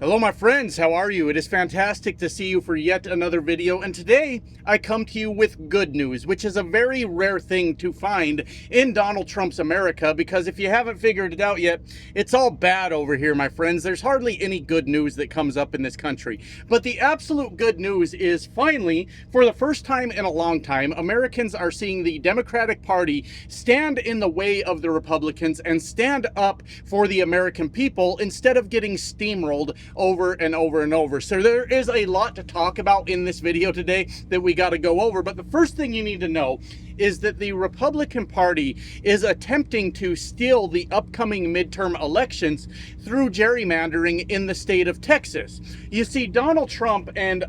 Hello my friends, how are you? It is fantastic to see you for yet another video, and today I come to you with good news, which is a very rare thing to find in Donald Trump's America, because if you haven't figured it out yet, it's all bad over here, my friends. There's hardly any good news that comes up in this country. But the absolute good news is finally, for the first time in a long time, Americans are seeing the Democratic Party stand in the way of the Republicans and stand up for the American people instead of getting steamrolled over and over and over. So there is a lot to talk about in this video today that we got to go over. But the first thing you need to know is that the Republican Party is attempting to steal the upcoming midterm elections through gerrymandering in the state of Texas. You see, Donald Trump and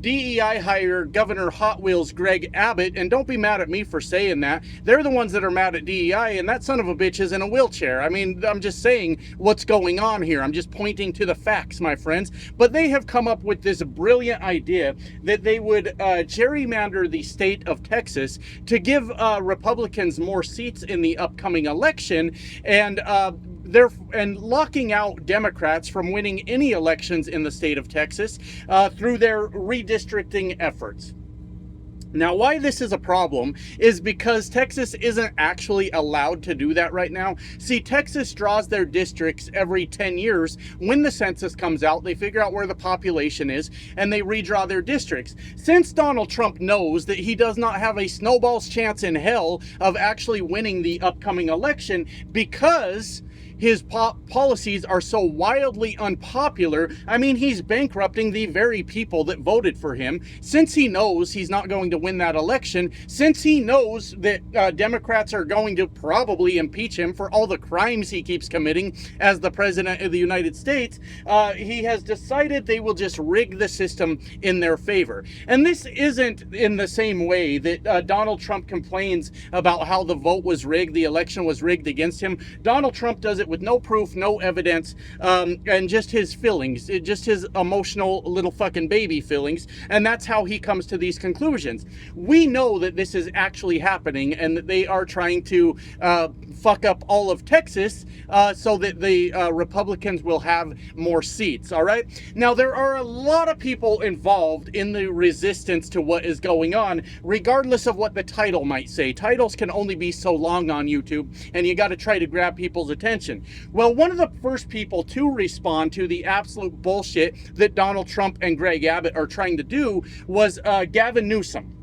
DEI hire Governor Hot Wheels Greg Abbott, and don't be mad at me for saying that. They're the ones that are mad at DEI, and that son of a bitch is in a wheelchair. I mean, I'm just saying what's going on here. I'm just pointing to the facts, my friends. But they have come up with this brilliant idea that they would gerrymander the state of Texas to give Republicans more seats in the upcoming election, and locking out Democrats from winning any elections in the state of Texas through their redistricting efforts. Now, why this is a problem is because Texas isn't actually allowed to do that right now. See, Texas draws their districts every 10 years. When the census comes out, they figure out where the population is and they redraw their districts. Since Donald Trump knows that he does not have a snowball's chance in hell of actually winning the upcoming election because his policies are so wildly unpopular, I mean, he's bankrupting the very people that voted for him. Since he knows he's not going to win that election, since he knows that Democrats are going to probably impeach him for all the crimes he keeps committing as the president of the United States, he has decided they will just rig the system in their favor. And this isn't in the same way that Donald Trump complains about how the vote was rigged, the election was rigged against him. Donald Trump does it with no proof, no evidence, and just his feelings, just his emotional little fucking baby feelings, and that's how he comes to these conclusions. We know that this is actually happening and that they are trying to fuck up all of Texas so that the Republicans will have more seats, all right? Now, there are a lot of people involved in the resistance to what is going on, regardless of what the title might say. Titles can only be so long on YouTube, and you got to try to grab people's attention. Well, one of the first people to respond to the absolute bullshit that Donald Trump and Greg Abbott are trying to do was Gavin Newsom.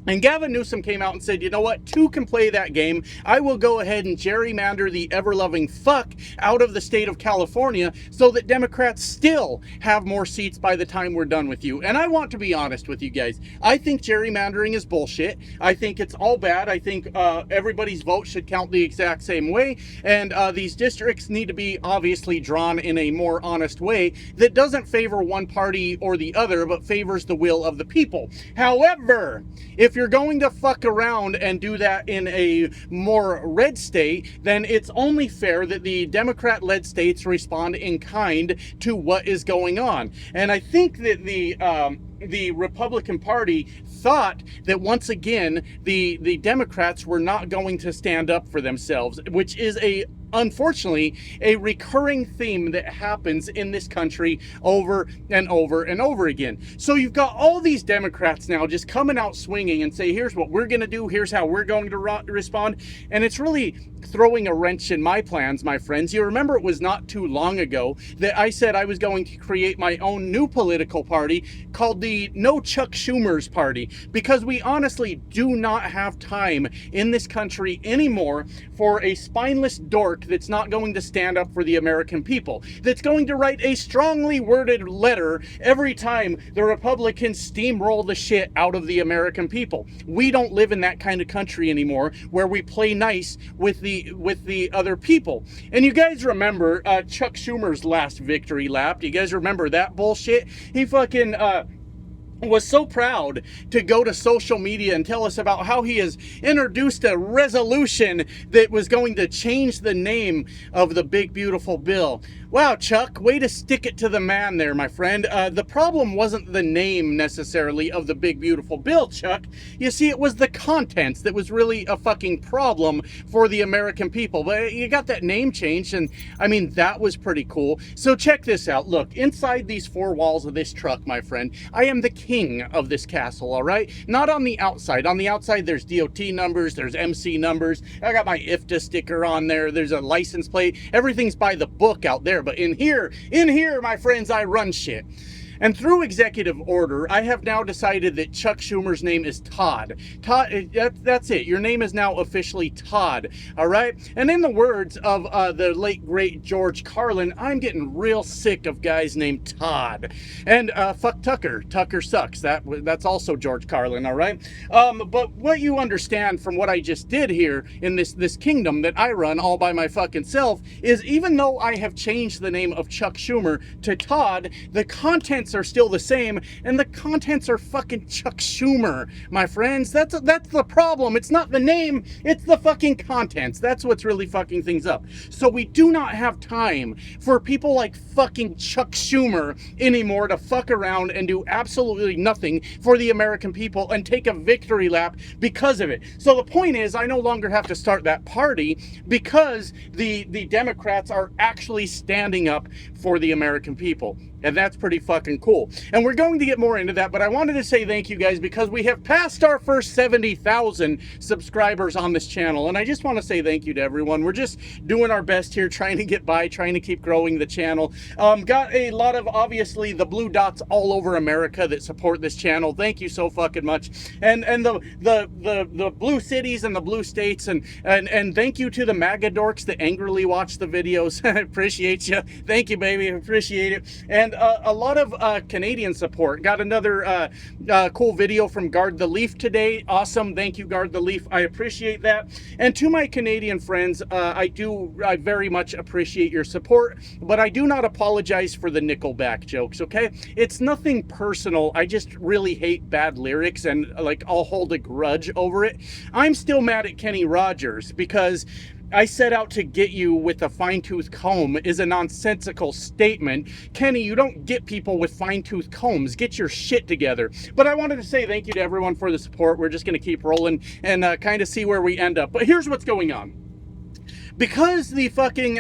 And Gavin Newsom came out and said, you know what, two can play that game. I will go ahead and gerrymander the ever-loving fuck out of the state of California so that Democrats still have more seats by the time we're done with you. And I want to be honest with you guys. I think gerrymandering is bullshit. I think it's all bad. I think everybody's vote should count the exact same way. And these districts need to be obviously drawn in a more honest way that doesn't favor one party or the other, but favors the will of the people. However, if you're going to fuck around and do that in a more red state, then it's only fair that the Democrat-led states respond in kind to what is going on. And I think that the Republican Party thought that once again the Democrats were not going to stand up for themselves, which is unfortunately a recurring theme that happens in this country over and over and over again. So you've got all these Democrats now just coming out swinging and say, here's what we're going to do, here's how we're going to respond, and it's really throwing a wrench in my plans, my friends. You remember it was not too long ago that I said I was going to create my own new political party called the No Chuck Schumer's Party, because we honestly do not have time in this country anymore for a spineless dork that's not going to stand up for the American people, that's going to write a strongly worded letter every time the Republicans steamroll the shit out of the American people. We don't live in that kind of country anymore where we play nice with the other people. And you guys remember Chuck Schumer's last victory lap? Do you guys remember that bullshit? He fucking was so proud to go to social media and tell us about how he has introduced a resolution that was going to change the name of the big beautiful bill. Wow, Chuck, way to stick it to the man there, my friend. The problem wasn't the name necessarily of the big beautiful bill, Chuck. You see, it was the contents that was really a fucking problem for the American people. But you got that name changed, and I mean, that was pretty cool. So check this out. Look, inside these four walls of this truck, my friend, I am the king of this castle, all right? Not on the outside. On the outside, there's DOT numbers, there's MC numbers. I got my IFTA sticker on there. There's a license plate. Everything's by the book out there. But in here, my friends, I run shit. And through executive order, I have now decided that Chuck Schumer's name is Todd. Todd, that's it. Your name is now officially Todd, all right? And in the words of the late, great George Carlin, I'm getting real sick of guys named Todd. And fuck Tucker. Tucker sucks. That's also George Carlin, all right? But what you understand from what I just did here in this kingdom that I run all by my fucking self is even though I have changed the name of Chuck Schumer to Todd, the contents are still the same, and the contents are fucking Chuck Schumer, my friends. That's the problem. It's not the name, it's the fucking contents. That's what's really fucking things up. So we do not have time for people like fucking Chuck Schumer anymore to fuck around and do absolutely nothing for the American people and take a victory lap because of it. So the point is, I no longer have to start that party because the Democrats are actually standing up for the American people. And that's pretty fucking cool. And we're going to get more into that, but I wanted to say thank you guys because we have passed our first 70,000 subscribers on this channel. And I just want to say thank you to everyone. We're just doing our best here, trying to get by, trying to keep growing the channel. Got a lot of, obviously, the blue dots all over America that support this channel. Thank you so fucking much. And the blue cities and the blue states. And thank you to the MAGA dorks that angrily watch the videos. I appreciate you. Thank you, baby. I appreciate it. And a lot of Canadian support. Got another cool video from Guard the Leaf today. Awesome. Thank you, Guard the Leaf. I appreciate that. And to my Canadian friends, I very much appreciate your support, but I do not apologize for the Nickelback jokes, okay? It's nothing personal. I just really hate bad lyrics and like I'll hold a grudge over it. I'm still mad at Kenny Rogers because I set out to get you with a fine-tooth comb is a nonsensical statement. Kenny, you don't get people with fine-tooth combs. Get your shit together. But I wanted to say thank you to everyone for the support. We're just going to keep rolling and kind of see where we end up. But here's what's going on. Because the fucking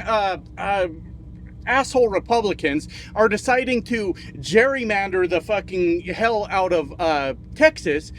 asshole Republicans are deciding to gerrymander the fucking hell out of Texas,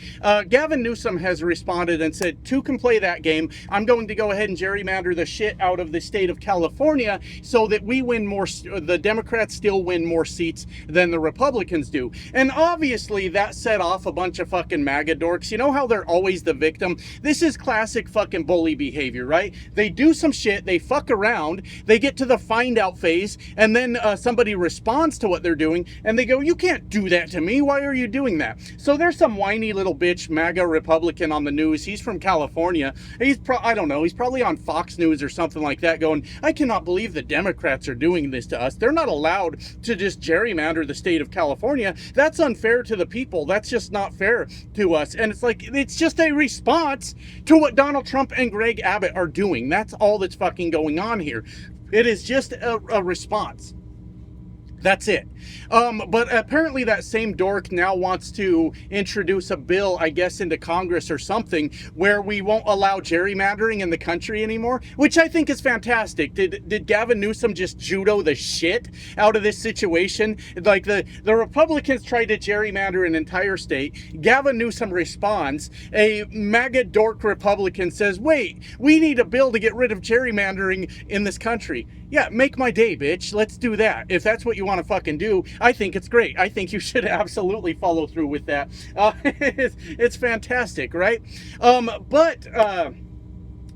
Gavin Newsom has responded and said, "Two can play that game. I'm going to go ahead and gerrymander the shit out of the state of California so that we win more, the Democrats still win more seats than the Republicans do." And obviously that set off a bunch of fucking MAGA dorks. You know how they're always the victim? This is classic fucking bully behavior, right? They do some shit, they fuck around, they get to the find out phase, and then somebody responds to what they're doing, and they go, "You can't do that to me. Why are you doing that?" So there's some whiny little bitch MAGA Republican on the news. He's from California. I don't know, he's probably on Fox News or something like that going, "I cannot believe the Democrats are doing this to us. They're not allowed to just gerrymander the state of California. That's unfair to the people. That's just not fair to us." And it's like, it's just a response to what Donald Trump and Greg Abbott are doing. That's all that's fucking going on here. It is just a response. That's it. But apparently that same dork now wants to introduce a bill, I guess, into Congress or something where we won't allow gerrymandering in the country anymore, which I think is fantastic. Did Gavin Newsom just judo the shit out of this situation? Like the Republicans tried to gerrymander an entire state. Gavin Newsom responds. A MAGA dork Republican says, "Wait, we need a bill to get rid of gerrymandering in this country." Yeah, make my day, bitch. Let's do that. If that's what you want to fucking do, I think it's great. I think you should absolutely follow through with that. It's fantastic, right?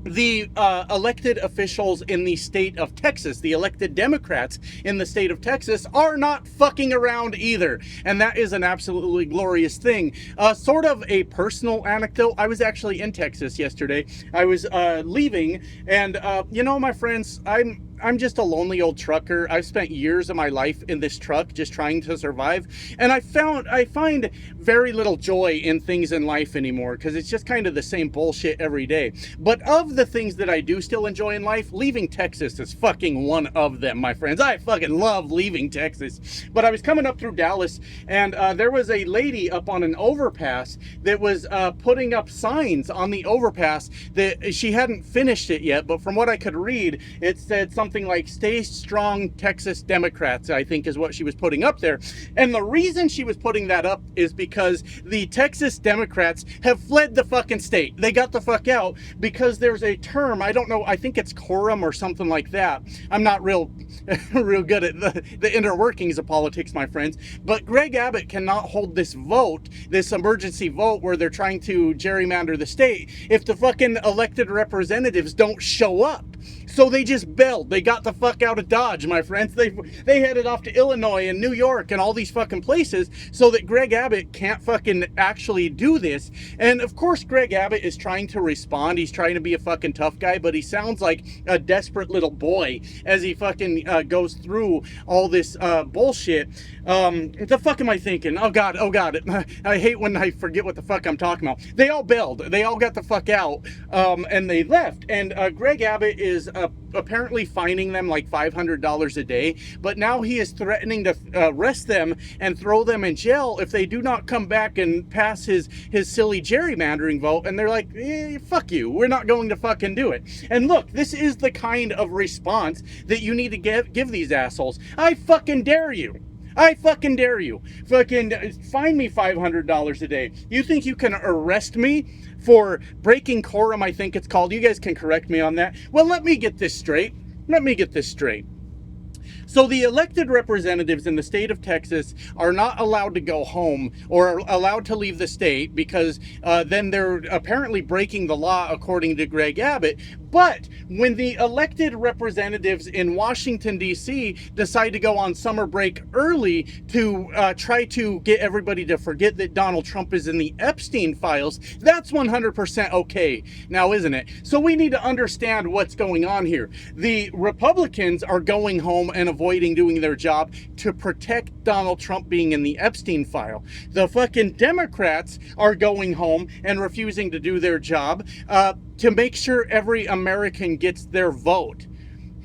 The elected officials in the state of Texas, the elected Democrats in the state of Texas, are not fucking around either. And that is an absolutely glorious thing. Sort of a personal anecdote. I was actually in Texas yesterday. I was leaving, and you know, my friends, I'm I'm just a lonely old trucker. I've spent years of my life in this truck just trying to survive, and I find very little joy in things in life anymore, because it's just kind of the same bullshit every day. But of the things that I do still enjoy in life, leaving Texas is fucking one of them, my friends. I fucking love leaving Texas. But I was coming up through Dallas, and there was a lady up on an overpass that was putting up signs on the overpass that she hadn't finished it yet, but from what I could read, it said something like "Stay Strong Texas Democrats," I think is what she was putting up there. And the reason she was putting that up is because the Texas Democrats have fled the fucking state. They got the fuck out because there's a term, I don't know, I think it's quorum or something like that. I'm not real good at the inner workings of politics, my friends, but Greg Abbott cannot hold this vote, this emergency vote where they're trying to gerrymander the state, if the fucking elected representatives don't show up. So they just bailed. They got the fuck out of Dodge, my friends. They headed off to Illinois and New York and all these fucking places so that Greg Abbott can't fucking actually do this. And of course Greg Abbott is trying to respond. He's trying to be a fucking tough guy, but he sounds like a desperate little boy as he fucking goes through all this bullshit. What the fuck am I thinking? Oh god. I hate when I forget what the fuck I'm talking about. They all bailed. They all got the fuck out, and they left. And Greg Abbott is apparently fining them like $500 a day, but now he is threatening to arrest them and throw them in jail if they do not come back and pass his silly gerrymandering vote. And they're like, fuck you, we're not going to fucking do it. And look, this is the kind of response that you need to give these assholes. I fucking dare you. I fucking dare you. Fucking fine me $500 a day. You think you can arrest me for breaking quorum, I think it's called? You guys can correct me on that. Well, let me get this straight. So the elected representatives in the state of Texas are not allowed to go home or are allowed to leave the state because then they're apparently breaking the law according to Greg Abbott. But when the elected representatives in Washington, D.C. decide to go on summer break early to try to get everybody to forget that Donald Trump is in the Epstein files, that's 100% okay now, isn't it? So we need to understand what's going on here. The Republicans are going home and avoiding doing their job to protect Donald Trump being in the Epstein file. The fucking Democrats are going home and refusing to do their job to make sure every American gets their vote.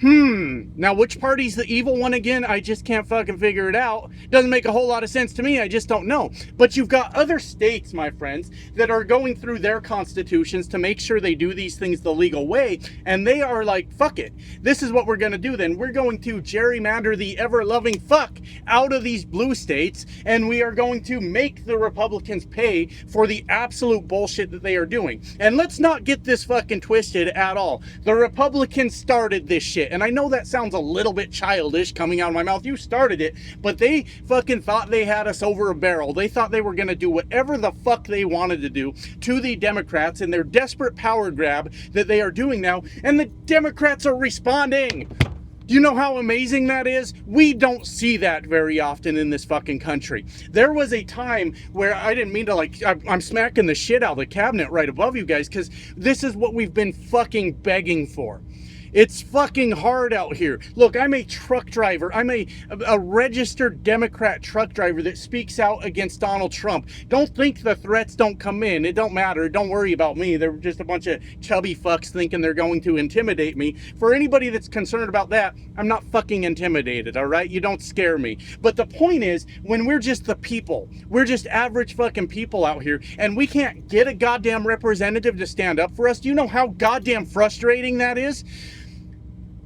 Now which party's the evil one again? I just can't fucking figure it out. Doesn't make a whole lot of sense to me. I just don't know. But you've got other states, my friends, that are going through their constitutions to make sure they do these things the legal way. And they are like, fuck it. This is what we're going to do then. We're going to gerrymander the ever-loving fuck out of these blue states. And we are going to make the Republicans pay for the absolute bullshit that they are doing. And let's not get this fucking twisted at all. The Republicans started this shit. And I know that sounds a little bit childish coming out of my mouth. You started it, but they fucking thought they had us over a barrel. They thought they were going to do whatever the fuck they wanted to do to the Democrats in their desperate power grab that they are doing now. And the Democrats are responding. Do you know how amazing that is? We don't see that very often in this fucking country. There was a time where I didn't mean to I'm smacking the shit out of the cabinet right above you guys, because this is what we've been fucking begging for. It's fucking hard out here. Look, I'm a truck driver. I'm a registered Democrat truck driver that speaks out against Donald Trump. Don't think the threats don't come in. It don't matter. Don't worry about me. They're just a bunch of chubby fucks thinking they're going to intimidate me. For anybody that's concerned about that, I'm not fucking intimidated, all right? You don't scare me. But the point is, when we're just the people, we're just average fucking people out here, and we can't get a goddamn representative to stand up for us. Do you know how goddamn frustrating that is?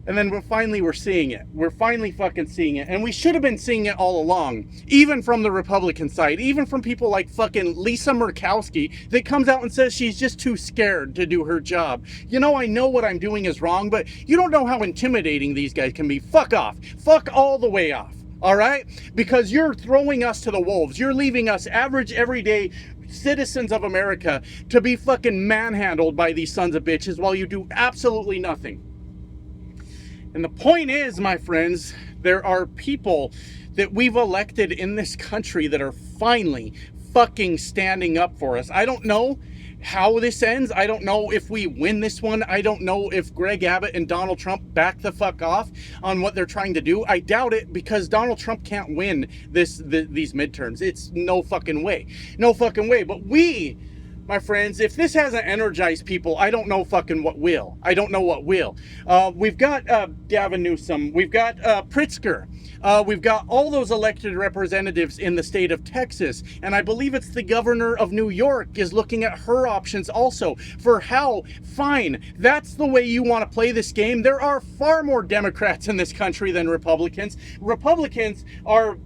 And then we're seeing it. We're finally fucking seeing it. And we should have been seeing it all along. Even from the Republican side. Even from people like fucking Lisa Murkowski that comes out and says she's just too scared to do her job. You know, I know what I'm doing is wrong, but you don't know how intimidating these guys can be. Fuck off. Fuck all the way off. All right? Because you're throwing us to the wolves. You're leaving us average, everyday citizens of America to be fucking manhandled by these sons of bitches while you do absolutely nothing. And the point is, my friends, there are people that we've elected in this country that are finally fucking standing up for us. I don't know how this ends. I don't know if we win this one. I don't know if Greg Abbott and Donald Trump back the fuck off on what they're trying to do. I doubt it, because Donald Trump can't win these midterms. It's no fucking way. No fucking way. But we, my friends, if this hasn't energized people, I don't know fucking what will. I don't know what will. We've got Gavin Newsom. We've got Pritzker. We've got all those elected representatives in the state of Texas. And I believe it's the governor of New York is looking at her options also for how. Fine, that's the way you want to play this game. There are far more Democrats in this country than Republicans. Republicans are...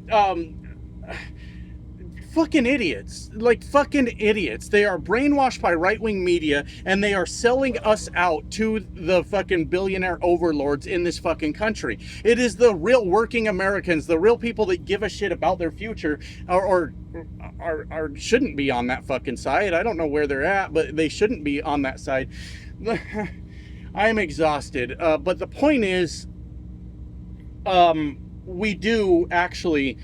fucking idiots. Like fucking idiots. They are brainwashed by right-wing media, and they are selling us out to the fucking billionaire overlords in this fucking country. It is the real working Americans, the real people that give a shit about their future, or shouldn't be on that fucking side. I don't know where they're at, but they shouldn't be on that side. I am exhausted. But the point is, we do actually,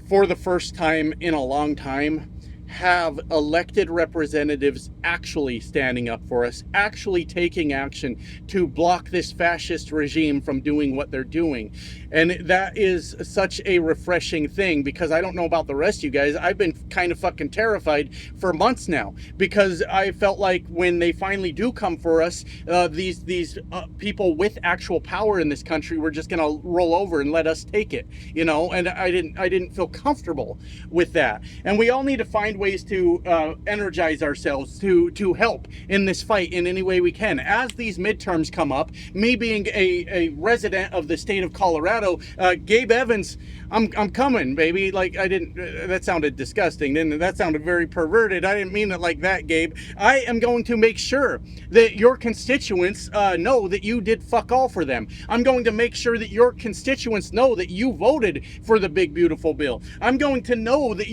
for the first time in a long time, have elected representatives actually standing up for us, actually taking action to block this fascist regime from doing what they're doing. And that is such a refreshing thing, because I don't know about the rest of you guys. I've been kind of fucking terrified for months now, because I felt like when they finally do come for us, these people with actual power in this country were just gonna roll over and let us take it, you know. And I didn't feel comfortable with that. And we all need to find ways to energize ourselves to help in this fight in any way we can. As these midterms come up, me being a resident of the state of Colorado, Gabe Evans, I'm coming, baby. Like, I didn't, that sounded disgusting, didn't it? That sounded very perverted. I didn't mean it like that, Gabe. I am going to make sure that your constituents know that you did fuck all for them. I'm going to make sure that your constituents know that you voted for the big beautiful bill. I'm going to know that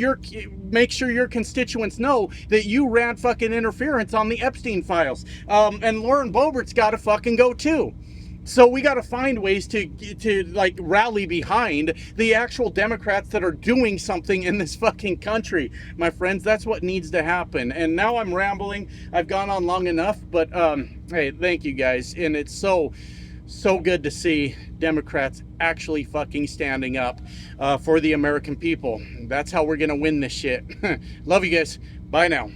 make sure your constituents know that you ran fucking interference on the Epstein files. And Lauren Boebert's got to fucking go too. So we got to find ways to like rally behind the actual Democrats that are doing something in this fucking country, my friends. That's what needs to happen. And now I'm rambling. I've gone on long enough, but hey, thank you guys. And it's so good to see Democrats actually fucking standing up for the American people. That's how we're gonna win this shit. Love you guys. Bye now.